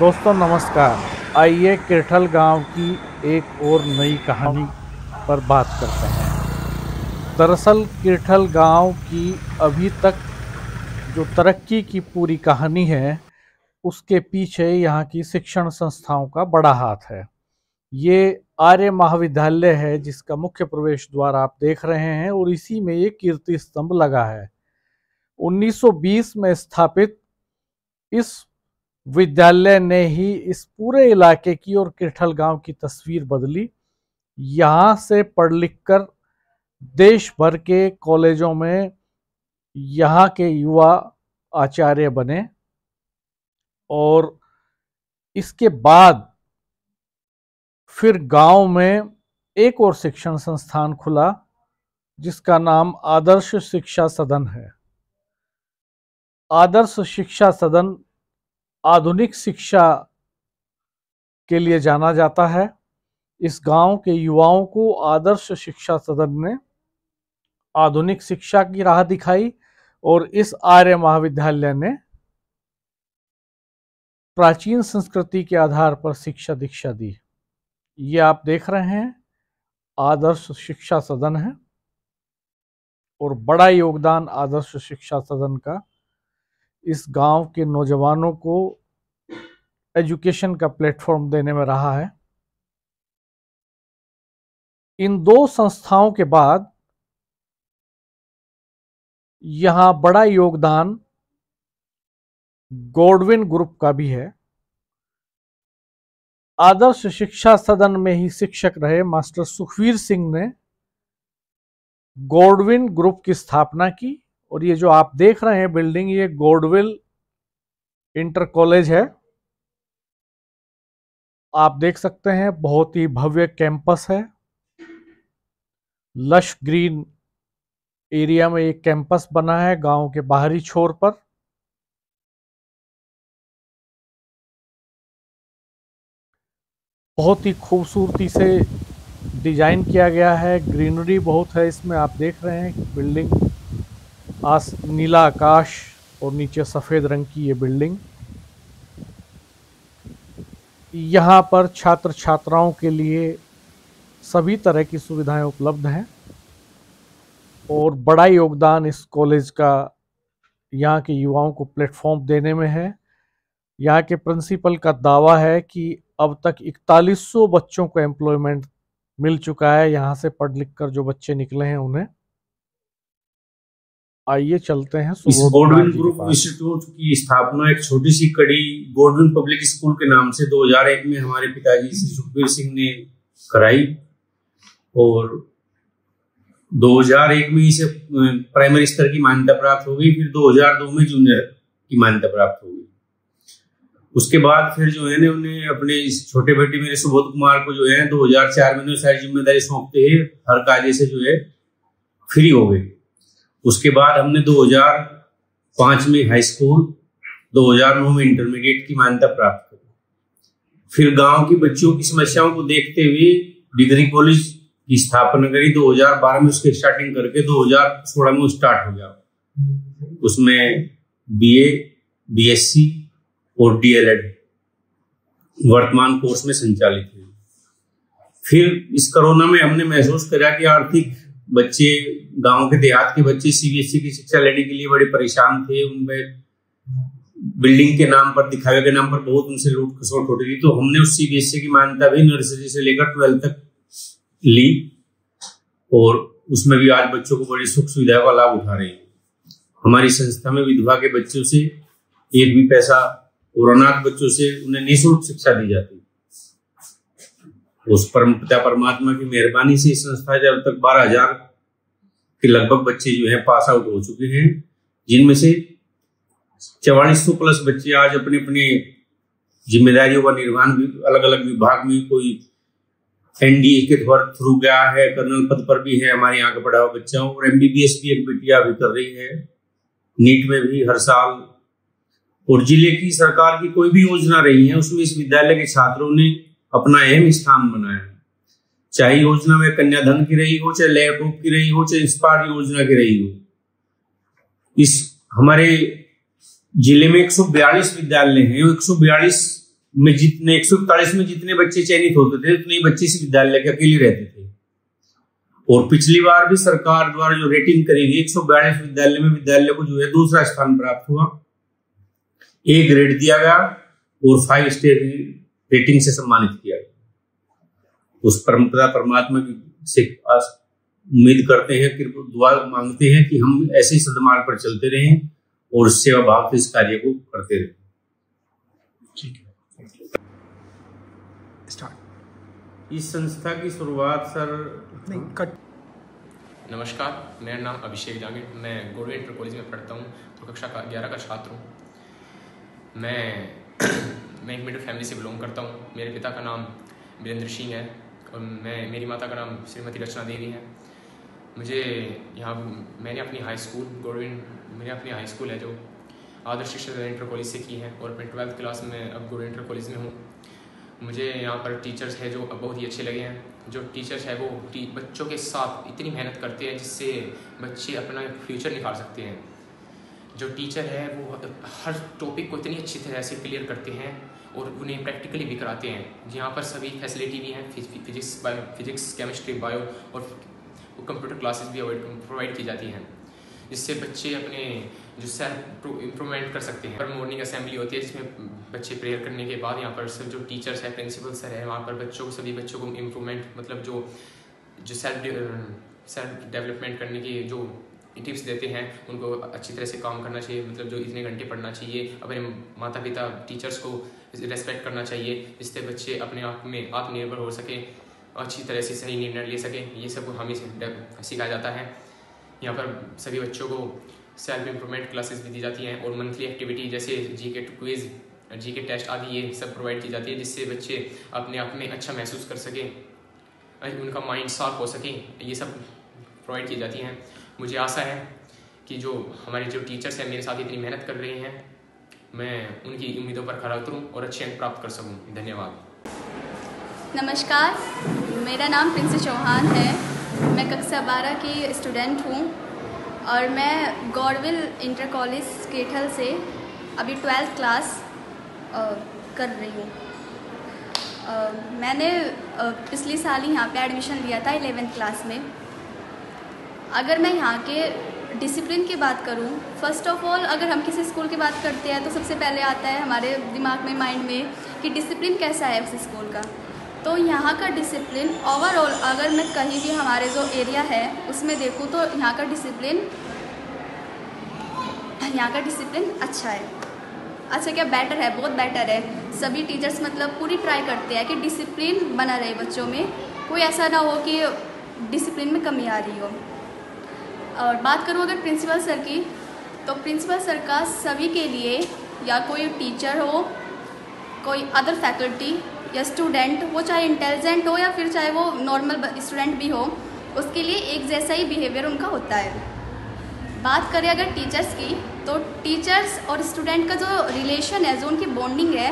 दोस्तों नमस्कार। आइए किरठल गांव की एक और नई कहानी पर बात करते हैं। दरअसल किरठल गांव की अभी तक जो तरक्की की पूरी कहानी है उसके पीछे यहाँ की शिक्षण संस्थाओं का बड़ा हाथ है। ये आर्य महाविद्यालय है जिसका मुख्य प्रवेश द्वार आप देख रहे हैं और इसी में ये कीर्ति स्तंभ लगा है। 1920 में स्थापित इस विद्यालय ने ही इस पूरे इलाके की और किरठल गांव की तस्वीर बदली। यहाँ से पढ़ लिख कर देश भर के कॉलेजों में यहाँ के युवा आचार्य बने और इसके बाद फिर गांव में एक और शिक्षण संस्थान खुला जिसका नाम आदर्श शिक्षा सदन है। आदर्श शिक्षा सदन आधुनिक शिक्षा के लिए जाना जाता है। इस गांव के युवाओं को आदर्श शिक्षा सदन ने आधुनिक शिक्षा की राह दिखाई और इस आर्य महाविद्यालय ने प्राचीन संस्कृति के आधार पर शिक्षा दीक्षा दी। ये आप देख रहे हैं आदर्श शिक्षा सदन है और बड़ा योगदान आदर्श शिक्षा सदन का इस गांव के नौजवानों को एजुकेशन का प्लेटफॉर्म देने में रहा है। इन दो संस्थाओं के बाद यहां बड़ा योगदान गॉडविन ग्रुप का भी है। आदर्श शिक्षा सदन में ही शिक्षक रहे मास्टर सुखवीर सिंह ने गॉडविन ग्रुप की स्थापना की और ये जो आप देख रहे हैं बिल्डिंग, ये गॉडविल इंटर कॉलेज है। आप देख सकते हैं बहुत ही भव्य कैंपस है। लश ग्रीन एरिया में एक कैंपस बना है गांव के बाहरी छोर पर। बहुत ही खूबसूरती से डिजाइन किया गया है। ग्रीनरी बहुत है इसमें। आप देख रहे हैं बिल्डिंग, नीला आकाश और नीचे सफेद रंग की ये बिल्डिंग। यहाँ पर छात्र छात्राओं के लिए सभी तरह की सुविधाएं उपलब्ध हैं और बड़ा योगदान इस कॉलेज का यहाँ के युवाओं को प्लेटफॉर्म देने में है। यहाँ के प्रिंसिपल का दावा है कि अब तक 4100 बच्चों को एम्प्लॉयमेंट मिल चुका है यहाँ से पढ़ लिख कर जो बच्चे निकले हैं उन्हें। आइए चलते हैं। इस गॉडविन ग्रुप इंस्टीट्यूट की स्थापना एक छोटी सी कड़ी गॉडविन पब्लिक स्कूल के नाम से 2001 में हमारे पिताजी श्री सुखबीर सिंह ने कराई और 2001 में इसे प्राइमरी स्तर की मान्यता प्राप्त हो गई। फिर 2002 में जूनियर की मान्यता प्राप्त हो गई। उसके बाद फिर जो है ना उन्हें अपने इस छोटे बेटे मेरे सुबोध कुमार को जो है 2004 में सारी जिम्मेदारी सौंपते हैं हर कार्य से जो है फ्री हो गए। उसके बाद हमने 2005 में हाई स्कूल, 2009 में इंटरमीडिएट की मान्यता प्राप्त करी। फिर गांव की बच्चों की समस्याओं को देखते हुए डिग्री कॉलेज की स्थापना करी। 2012 में उसकी स्टार्टिंग करके 2016 में स्टार्ट हो गया। उसमें बीए, बीएससी और डीएलएड वर्तमान कोर्स में संचालित है। फिर इस कोरोना में हमने महसूस करा कि आर्थिक बच्चे, गांव के देहात के बच्चे सीबीएसई की शिक्षा लेने के लिए बड़े परेशान थे। उनमें बिल्डिंग के नाम पर, दिखावे के नाम पर बहुत उनसे लूट खसोट होती थी। तो हमने उस सीबीएसई की मान्यता भी नर्सरी से लेकर 12th तक ली और उसमें भी आज बच्चों को बड़ी सुख सुविधाओं का लाभ उठा रहे हैं। हमारी संस्था में विधवा के बच्चों से एक भी पैसा और अनाथ बच्चों से उन्हें निःशुल्क शिक्षा दी जाती है। उस परम पिता परमात्मा की मेहरबानी से इस संस्था से अब तक 12,000 के लगभग बच्चे जो है पास आउट हो चुके हैं, जिनमें से 4400 प्लस बच्चे आज अपने अपने जिम्मेदारियों का निर्वहन अलग अलग विभाग में, कोई एनडीए के थ्रू गया है, कर्नल पद पर भी है हमारे यहाँ का पढ़ा हुआ बच्चा, और एमबीबीएस भी एक बिटिया अभी कर रही है, नीट में भी हर साल। और जिले की सरकार की कोई भी योजना रही है उसमें इस विद्यालय के छात्रों ने अपना अहम स्थान बनाया। चाहे योजना में कन्याधन की रही हो, चाहे लैपटॉप की रही हो, चाहे इंस्पायर योजना की रही हो। इस हमारे जिले में 142 विद्यालय हैं। 142 में जितने 141 में जितने बच्चे चयनित होते थे उतने ही बच्चे इस विद्यालय के अकेले रहते थे। और पिछली बार भी सरकार द्वारा जो रेटिंग करी गई 142 विद्यालय में विद्यालय को जो है दूसरा स्थान प्राप्त हुआ, A ग्रेड दिया गया और 5 स्टार रेटिंग से सम्मानित किया गया। उस परमपिता परमात्मा से उम्मीद करते हैं कि दुआ मांगते हैं कि हम ऐसे ही सदमार्ग पर चलते रहें और सेवा भाव से इस कार्य को करते रहें। ठीक है, स्टार्ट। इस संस्था की शुरुआत सर नहीं कट। नमस्कार, मेरा नाम अभिषेक जांगिड़, मैं गवर्नमेंट इंटर कॉलेज में पढ़ता हूँ और कक्षा 11 का छात्र हूँ। मैं एक मिडिल फैमिली से बिलोंग करता हूँ। मेरे पिता का नाम वीरेंद्र सिंह है और मेरी माता का नाम श्रीमती रचना देवी है। मैंने अपनी हाई स्कूल है जो आदर्श शिक्षा इंटर कॉलेज से की है और अपने 12th क्लास में अब गवर्नमेंट इंटर कॉलेज में हूँ। मुझे यहाँ पर टीचर्स है जो बहुत ही अच्छे लगे हैं। जो टीचर्स है वो बच्चों के साथ इतनी मेहनत करते हैं जिससे बच्चे अपना फ्यूचर निकाल सकते हैं। जो टीचर है वो हर टॉपिक को इतनी अच्छी तरह से क्लियर करते हैं और उन्हें प्रैक्टिकली भी कराते हैं। यहाँ पर सभी फैसिलिटी भी हैं, फिजिक्स, केमिस्ट्री, बायो और कंप्यूटर क्लासेस भी प्रोवाइड की जाती हैं, जिससे बच्चे अपने जो सेल्फ इम्प्रूवमेंट कर सकते हैं। पर मॉर्निंग असेंबली होती है जिसमें बच्चे प्रेयर करने के बाद यहाँ पर सब जो टीचर्स हैं, प्रिंसिपल सर है, वहाँ पर सभी बच्चों को इम्प्रूवमेंट मतलब जो सेल्फ डेवलपमेंट करने की जो टिप्स देते हैं उनको अच्छी तरह से काम करना चाहिए। मतलब जो इतने घंटे पढ़ना चाहिए, अपने माता पिता टीचर्स को रेस्पेक्ट करना चाहिए, जिससे बच्चे अपने आप में आत्मनिर्भर हो सके, अच्छी तरह से सही निर्णय ले सके। ये सब हमें सिखाया जाता है। यहाँ पर सभी बच्चों को सेल्फ इम्प्रूवमेंट क्लासेस भी दी जाती हैं और मंथली एक्टिविटी जैसे जीके क्विज, जीके टेस्ट आदि ये सब प्रोवाइड की जाती है, जिससे बच्चे अपने आप में अच्छा महसूस कर सकें, उनका माइंड शार्प हो सके। ये सब प्रोवाइड की जाती हैं। मुझे आशा है कि जो हमारे जो टीचर्स हैं मेरे साथ इतनी मेहनत कर रहे हैं, मैं उनकी उम्मीदों पर खरा उतरूँ और अच्छे अंक प्राप्त कर सकूँ। धन्यवाद। नमस्कार, मेरा नाम प्रिंसी चौहान है। मैं कक्षा 12 की स्टूडेंट हूँ और मैं गौरविल इंटर कॉलेज केठल से अभी 12th क्लास कर रही हूँ। मैंने पिछले साल ही यहाँ पे एडमिशन लिया था 11th क्लास में। अगर मैं यहाँ के डिसिप्लिन की बात करूँ, फर्स्ट ऑफ ऑल अगर हम किसी स्कूल की बात करते हैं तो सबसे पहले आता है हमारे दिमाग में, माइंड में कि डिसिप्लिन कैसा है उस स्कूल का। तो यहाँ का डिसिप्लिन ओवरऑल अगर मैं कहीं भी हमारे जो एरिया है उसमें देखूँ तो यहाँ का डिसिप्लिन अच्छा है। अच्छा क्या, बेटर है, बहुत बेटर है। सभी टीचर्स मतलब पूरी ट्राई करते हैं कि डिसिप्लिन बना रहे बच्चों में, कोई ऐसा ना हो कि डिसिप्लिन में कमी आ रही हो। और बात करूँ अगर प्रिंसिपल सर की, तो प्रिंसिपल सर का सभी के लिए, या कोई टीचर हो, कोई अदर फैकल्टी या स्टूडेंट, वो चाहे इंटेलिजेंट हो या फिर चाहे वो नॉर्मल स्टूडेंट भी हो, उसके लिए एक जैसा ही बिहेवियर उनका होता है। बात करें अगर टीचर्स की, तो टीचर्स और स्टूडेंट का जो रिलेशन है, जो उनकी बॉन्डिंग है,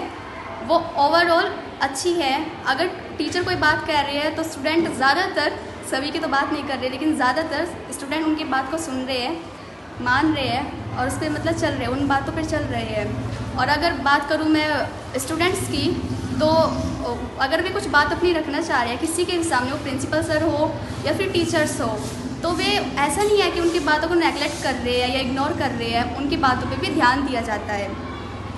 वो ओवरऑल अच्छी है। अगर टीचर कोई बात कह रही है तो स्टूडेंट ज़्यादातर, सभी की तो बात नहीं कर रहे, लेकिन ज़्यादातर स्टूडेंट उनकी बात को सुन रहे हैं, मान रहे हैं और उस पर मतलब चल रहे हैं, उन बातों पर चल रहे हैं। और अगर बात करूँ मैं स्टूडेंट्स की, तो अगर वे कुछ बात अपनी रखना चाह रहे हैं किसी के सामने, वो प्रिंसिपल सर हो या फिर टीचर्स हो, तो वे ऐसा नहीं है कि उनकी बातों को नेगलेक्ट कर रहे हैं या इग्नोर कर रहे हैं, उनकी बातों पे भी ध्यान दिया जाता है।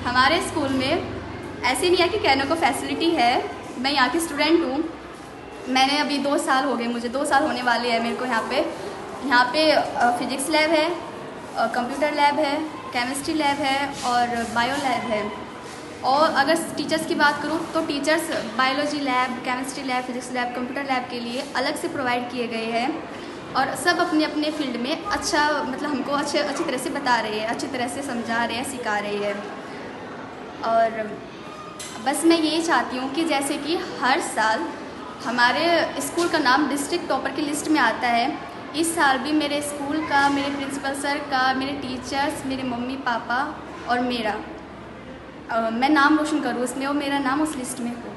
हमारे स्कूल में ऐसे नहीं है कि कहने को फैसिलिटी है। मैं यहाँ की स्टूडेंट हूँ, मैंने अभी 2 साल हो गए, मुझे 2 साल होने वाले हैं मेरे को यहाँ पे फिजिक्स लैब है, कंप्यूटर लैब है, केमिस्ट्री लैब है और बायो लैब है। और अगर टीचर्स की बात करूँ तो teachers biology lab, chemistry lab, physics lab, computer lab के लिए अलग से प्रोवाइड किए गए हैं और सब अपने अपने फील्ड में अच्छा, मतलब हमको अच्छी तरह से बता रहे हैं, अच्छी तरह से समझा रहे हैं, सिखा रहे हैं। और बस मैं यही चाहती हूँ कि जैसे कि हर साल हमारे स्कूल का नाम डिस्ट्रिक्ट टॉपर की लिस्ट में आता है, इस साल भी मेरे स्कूल का, मेरे प्रिंसिपल सर का, मेरे टीचर्स, मेरे मम्मी पापा और मेरा मैं नाम रोशन करूँ उसमें और मेरा नाम उस लिस्ट में हो।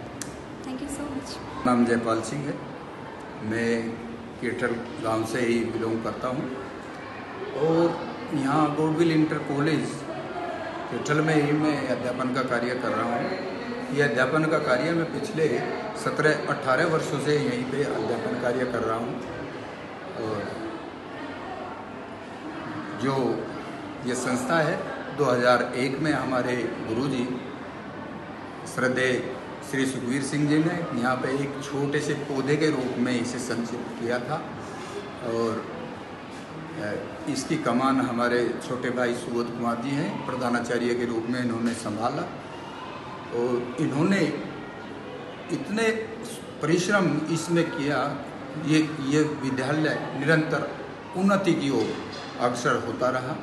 Thank you so much. नाम जयपाल सिंह है, मैं केठल गांव से ही बिलोंग करता हूँ और यहाँ गौरविल इंटर कॉलेज केठल में ही मैं अध्यापन का कार्य कर रहा हूँ। ये अध्यापन का कार्य मैं पिछले 17-18 वर्षों से यहीं पे अध्यापन कार्य कर रहा हूँ। और जो ये संस्था है 2001 में हमारे गुरुजी श्रद्धेय श्री सुखवीर सिंह जी ने यहाँ पे एक छोटे से पौधे के रूप में इसे संचित किया था और इसकी कमान हमारे छोटे भाई सुबोध कुमार जी हैं, प्रधानाचार्य के रूप में इन्होंने संभाला। और इन्होंने इतने परिश्रम इसमें किया, ये विद्यालय निरंतर उन्नति की ओर अग्रसर होता रहा।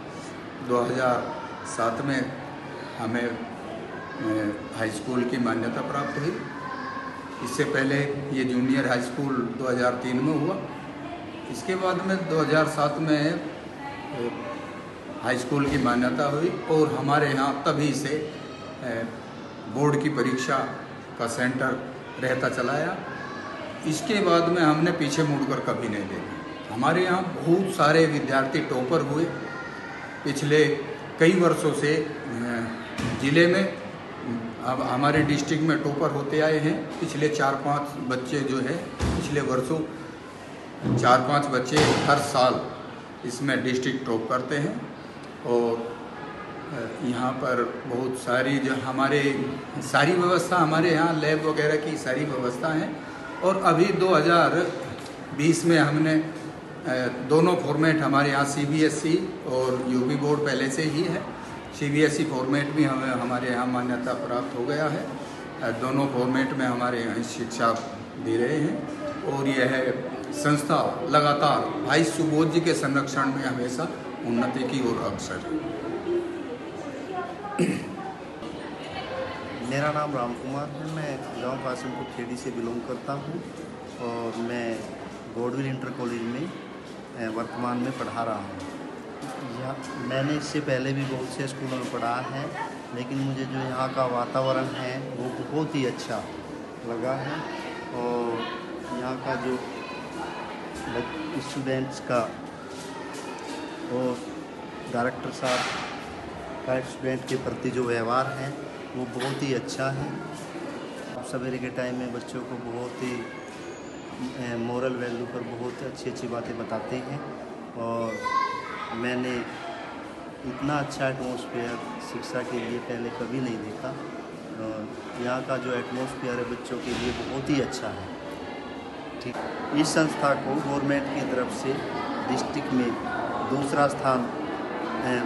2007 में हमें हाई स्कूल की मान्यता प्राप्त हुई। इससे पहले ये जूनियर हाई स्कूल 2003 में हुआ। इसके बाद में 2007 में हाई स्कूल की मान्यता हुई और हमारे यहाँ तभी से बोर्ड की परीक्षा का सेंटर रहता चलाया। इसके बाद में हमने पीछे मुड़कर कभी नहीं देखा। हमारे यहाँ बहुत सारे विद्यार्थी टॉपर हुए पिछले कई वर्षों से। ज़िले में अब हमारे डिस्ट्रिक्ट में टॉपर होते आए हैं। पिछले 4-5 बच्चे जो है पिछले वर्षों 4-5 बच्चे हर साल इसमें डिस्ट्रिक्ट टॉप करते हैं। और यहाँ पर बहुत सारी जो हमारे सारी व्यवस्था, हमारे यहाँ लैब वगैरह की सारी व्यवस्था है। और अभी 2020 में हमने दोनों फॉर्मेट हमारे यहाँ CBSE और यूपी बोर्ड पहले से ही है। CBSE फॉर्मेट भी हमारे यहाँ मान्यता प्राप्त हो गया है। दोनों फॉर्मेट में हमारे यहाँ शिक्षा दे रहे हैं। और यह संस्था लगातार भाई सुबोध जी के संरक्षण में हमेशा उन्नति की ओर अग्रसर है। मेरा नाम राम कुमार है। मैं गांव कासिमपुर खेड़ी से बिलोंग करता हूं और मैं गौडविल इंटर कॉलेज में वर्तमान में पढ़ा रहा हूं। मैंने इससे पहले भी बहुत से स्कूलों में पढ़ा है, लेकिन मुझे जो यहाँ का वातावरण है वो बहुत ही अच्छा लगा है। और यहाँ का जो स्टूडेंट्स का और डायरेक्टर साहब का स्टूडेंट के प्रति जो व्यवहार है वो बहुत ही अच्छा है। सवेरे के टाइम में बच्चों को बहुत ही मोरल वैल्यू पर बहुत अच्छी अच्छी बातें बताते हैं। और मैंने इतना अच्छा एटमॉस्फेयर शिक्षा के लिए पहले कभी नहीं देखा। और यहाँ का जो एटमॉस्फेयर है बच्चों के लिए बहुत ही अच्छा है। ठीक, इस संस्था को गवर्नमेंट की तरफ से डिस्ट्रिक्ट में दूसरा स्थान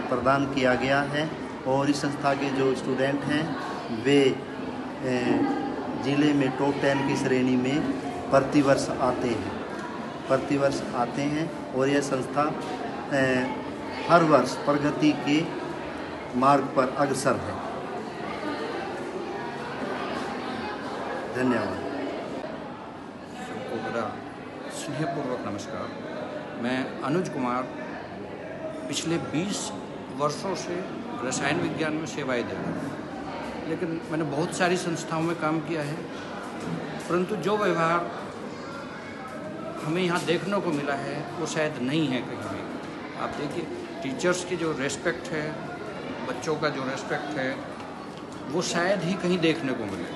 प्रदान किया गया है। और इस संस्था के जो स्टूडेंट हैं वे ज़िले में टॉप 10 की श्रेणी में प्रतिवर्ष आते हैं। और यह संस्था हर वर्ष प्रगति के मार्ग पर अग्रसर है। धन्यवाद। सबको मेरा स्नेहपूर्वक नमस्कार। मैं अनुज कुमार पिछले 20 वर्षों से रसायन विज्ञान में सेवाएं दे रहा हूँ, लेकिन मैंने बहुत सारी संस्थाओं में काम किया है, परंतु जो व्यवहार हमें यहाँ देखने को मिला है वो शायद नहीं है कहीं भी। आप देखिए टीचर्स की जो रेस्पेक्ट है, बच्चों का जो रेस्पेक्ट है, वो शायद ही कहीं देखने को मिले।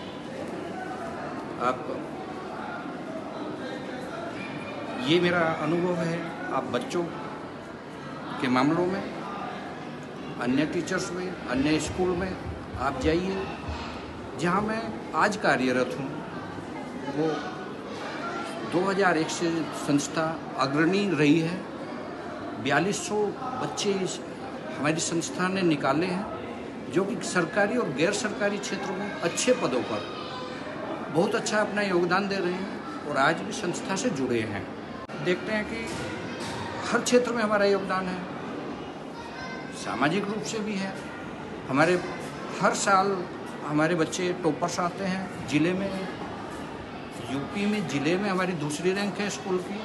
आप ये मेरा अनुभव है। आप बच्चों के मामलों में, अन्य टीचर्स में, अन्य स्कूल में आप जाइए। जहाँ मैं आज कार्यरत हूँ वो 2001 से संस्था अग्रणी रही है। 4200 बच्चे हमारी संस्था ने निकाले हैं, जो कि सरकारी और गैर सरकारी क्षेत्रों में अच्छे पदों पर बहुत अच्छा अपना योगदान दे रहे हैं और आज भी संस्था से जुड़े हैं। देखते हैं कि हर क्षेत्र में हमारा योगदान है, सामाजिक रूप से भी है। हमारे हर साल हमारे बच्चे टॉपर्स आते हैं। ज़िले में, यूपी में ज़िले में हमारी दूसरी रैंक है स्कूल की,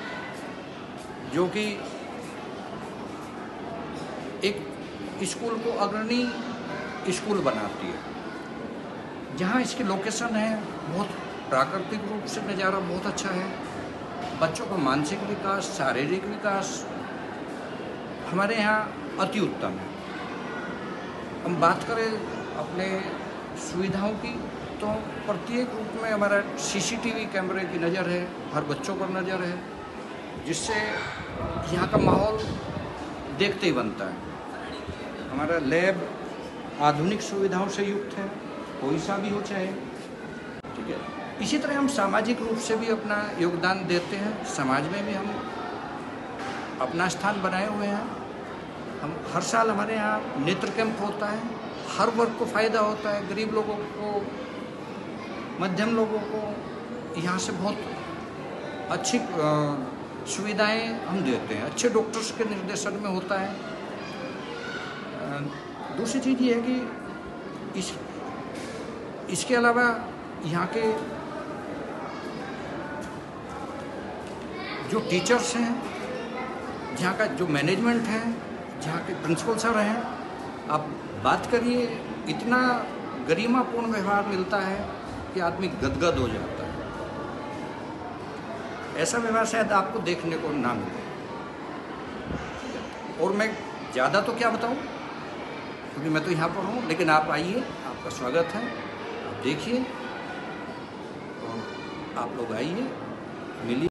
जो कि एक स्कूल को अग्रणी स्कूल बनाती है। जहाँ इसकी लोकेशन है बहुत प्राकृतिक रूप से नज़ारा बहुत अच्छा है। बच्चों का मानसिक विकास, शारीरिक विकास हमारे यहाँ अति उत्तम है। हम बात करें अपने सुविधाओं की, तो प्रत्येक रूप में हमारा सीसीटीवी कैमरे की नज़र है, हर बच्चों पर नज़र है, जिससे यहाँ का माहौल देखते ही बनता है। हमारा लैब आधुनिक सुविधाओं से युक्त है, कोई सा भी हो चाहे, ठीक है। इसी तरह हम सामाजिक रूप से भी अपना योगदान देते हैं, समाज में भी हम अपना स्थान बनाए हुए हैं। हम हर साल हमारे यहाँ नेत्र कैंप होता है, हर वर्ग को फ़ायदा होता है, गरीब लोगों को, मध्यम लोगों को यहाँ से बहुत अच्छी सुविधाएं हम देते हैं, अच्छे डॉक्टर्स के निर्देशन में होता है। दूसरी चीज़ ये है कि इसके अलावा यहाँ के जो टीचर्स हैं, जहाँ का जो मैनेजमेंट है, जहाँ के प्रिंसिपल सर हैं, आप बात करिए, इतना गरिमापूर्ण व्यवहार मिलता है कि आदमी गदगद हो जाता है। ऐसा व्यवहार शायद आपको देखने को ना मिले। और मैं ज़्यादा तो क्या बताऊँ, क्योंकि मैं तो यहाँ पर हूँ, लेकिन आप आइए, आपका स्वागत है, आप देखिए और आप लोग आइए, मिलिए।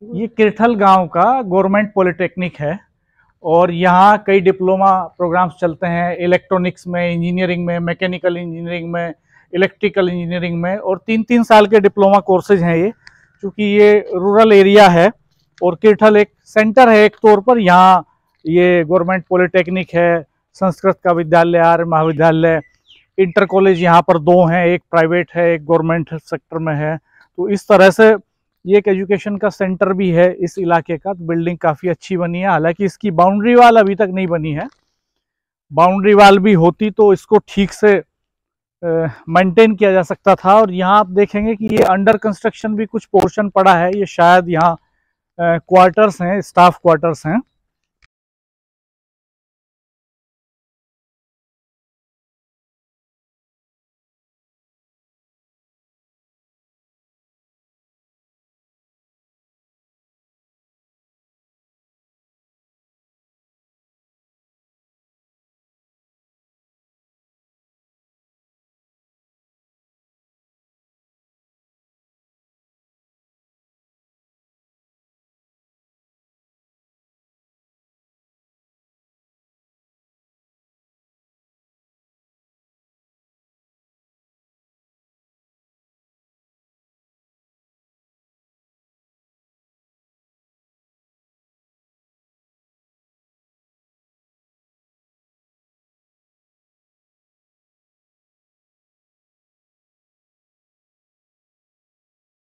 ये किरथल गांव का गवर्नमेंट पॉलिटेक्निक है और यहाँ कई डिप्लोमा प्रोग्राम्स चलते हैं, इलेक्ट्रॉनिक्स में, इंजीनियरिंग में, मैकेनिकल इंजीनियरिंग में, इलेक्ट्रिकल इंजीनियरिंग में, और 3-3 साल के डिप्लोमा कोर्सेज हैं ये। क्योंकि ये रूरल एरिया है और किरथल एक सेंटर है एक तौर पर, यहाँ ये गवर्नमेंट पॉलिटेक्निक है, संस्कृत का विद्यालय, आर्य महाविद्यालय, इंटर कॉलेज यहाँ पर 2 हैं, एक प्राइवेट है, एक गवर्नमेंट सेक्टर में है। तो इस तरह से ये एक एजुकेशन का सेंटर भी है इस इलाके का। बिल्डिंग काफ़ी अच्छी बनी है, हालांकि इसकी बाउंड्री वाल अभी तक नहीं बनी है। बाउंड्री वाल भी होती तो इसको ठीक से मेंटेन किया जा सकता था। और यहाँ आप देखेंगे कि ये अंडर कंस्ट्रक्शन भी कुछ पोर्शन पड़ा है, ये शायद यहाँ क्वार्टर्स हैं, स्टाफ क्वार्टर्स हैं।